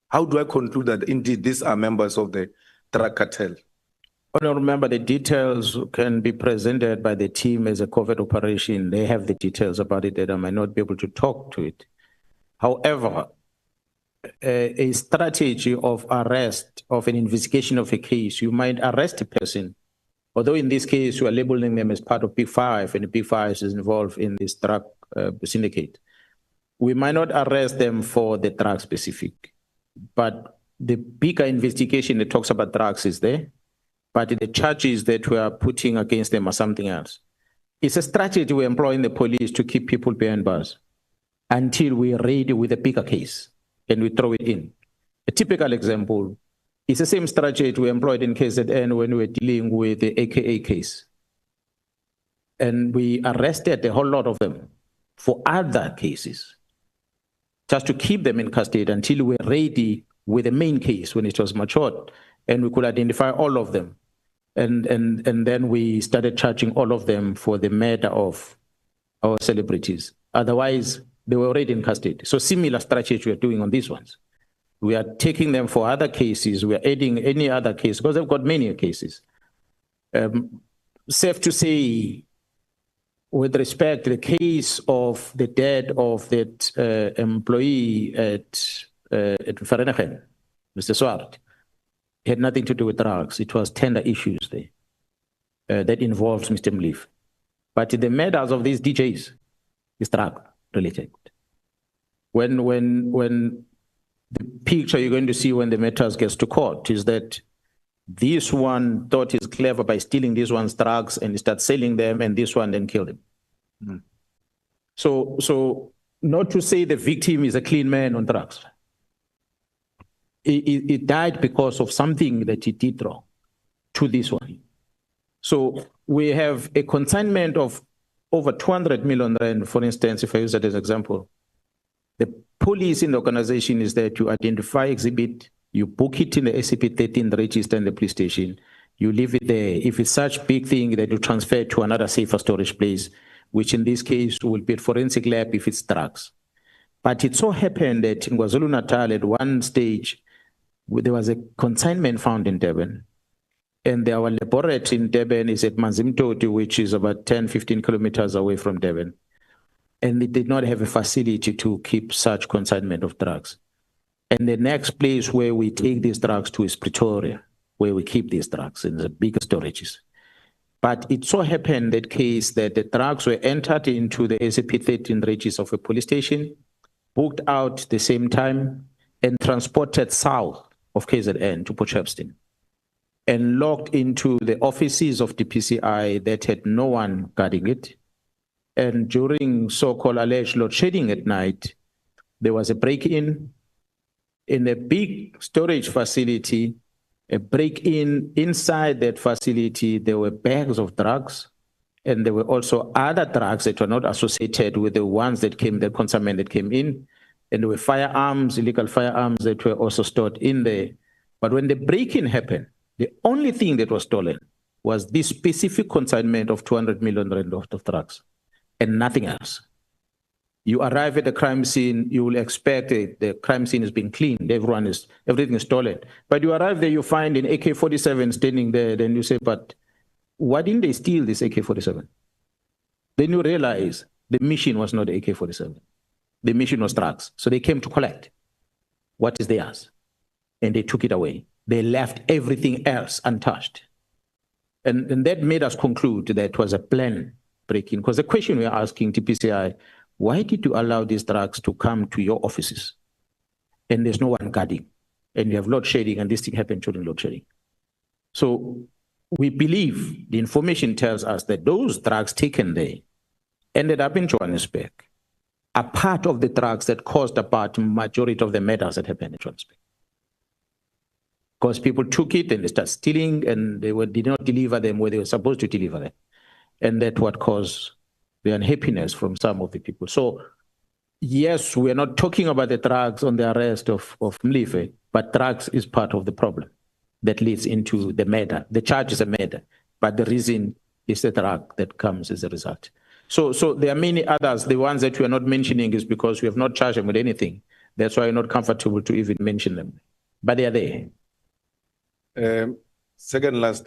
How do I conclude that indeed these are members of the drug cartel? Honorable Member, the details can be presented by the team as a covert operation. They have the details about it that I might not be able to talk to it. However, a strategy of arrest, of an investigation of a case, you might arrest a person, although in this case you are labeling them as part of P5 and the P5 is involved in this drug syndicate. We might not arrest them for the drug specific, but the bigger investigation that talks about drugs is there, but the charges that we are putting against them are something else. It's a strategy we're employing the police to keep people behind bars until we're ready with a bigger case and we throw it in. A typical example is the same strategy we employed in KZN when we were dealing with the AKA case. And we arrested a whole lot of them for other cases, just to keep them in custody until we were ready with the main case when it was matured and we could identify all of them. And then we started charging all of them for the murder of our celebrities. Otherwise, they were already in custody. So similar strategy we are doing on these ones. We are taking them for other cases. We are adding any other case because they've got many cases. Safe to say, with respect to the case of the death of that employee at Vereeniging, Mr. Swart, it had nothing to do with drugs. It was tender issues there that involves Mr. Molefe. But the murders of these DJs is drug related. When the picture you're going to see when the matters gets to court is that this one thought he's clever by stealing this one's drugs and he starts selling them, and this one then killed him. Mm. So not to say the victim is a clean man on drugs. He died because of something that he did wrong to this one. So we have a consignment of over 200 million rand, for instance, if I use that as an example. The police in the organization is there to identify exhibit, you book it in the SCP-13 register in the police station, you leave it there. If it's such big thing that you transfer it to another safer storage place, which in this case will be a forensic lab if it's drugs. But it so happened that in KwaZulu-Natal at one stage, there was a consignment found in Durban. And our laboratory in Durban is at Manzimtoti, which is about 10, 15 kilometers away from Durban. And they did not have a facility to keep such consignment of drugs. And the next place where we take these drugs to is Pretoria, where we keep these drugs in the bigger storages. But it so happened that case that the drugs were entered into the SCP-13 register of a police station, booked out the same time, and transported south of KZN to Potchefstroom, and locked into the offices of the PCI that had no one guarding it. And during so-called alleged load shedding at night, there was a break-in a big storage facility, a break-in inside that facility. There were bags of drugs, and there were also other drugs that were not associated with the ones that came, the consignment that came in. And there were firearms, illegal firearms that were also stored in there. But when the break-in happened, the only thing that was stolen was this specific consignment of 200 million rand of drugs, and nothing else. You arrive at the crime scene, you will expect the crime scene is being cleaned, everything is stolen. But you arrive there, you find an AK-47 standing there, then you say, but why didn't they steal this AK-47? Then you realize the mission was not the AK-47. The mission was drugs. So they came to collect what is theirs, and they took it away. They left everything else untouched. And that made us conclude that it was a plan break-in, because the question we are asking TPCI, why did you allow these drugs to come to your offices and there's no one guarding, and you have load shedding, and this thing happened during load shedding? So we believe the information tells us that those drugs taken there ended up in Johannesburg are part of the drugs that caused about majority of the murders that happened in Johannesburg. Because people took it and they started stealing, and they did not deliver them where they were supposed to deliver them. And that's what caused the unhappiness from some of the people. So yes, we are not talking about the drugs on the arrest of Molefe, but drugs is part of the problem that leads into the murder. The charge is a murder, but the reason is the drug that comes as a result. So there are many others. The ones that we are not mentioning is because we have not charged them with anything. That's why I'm not comfortable to even mention them, but they are there. Second last,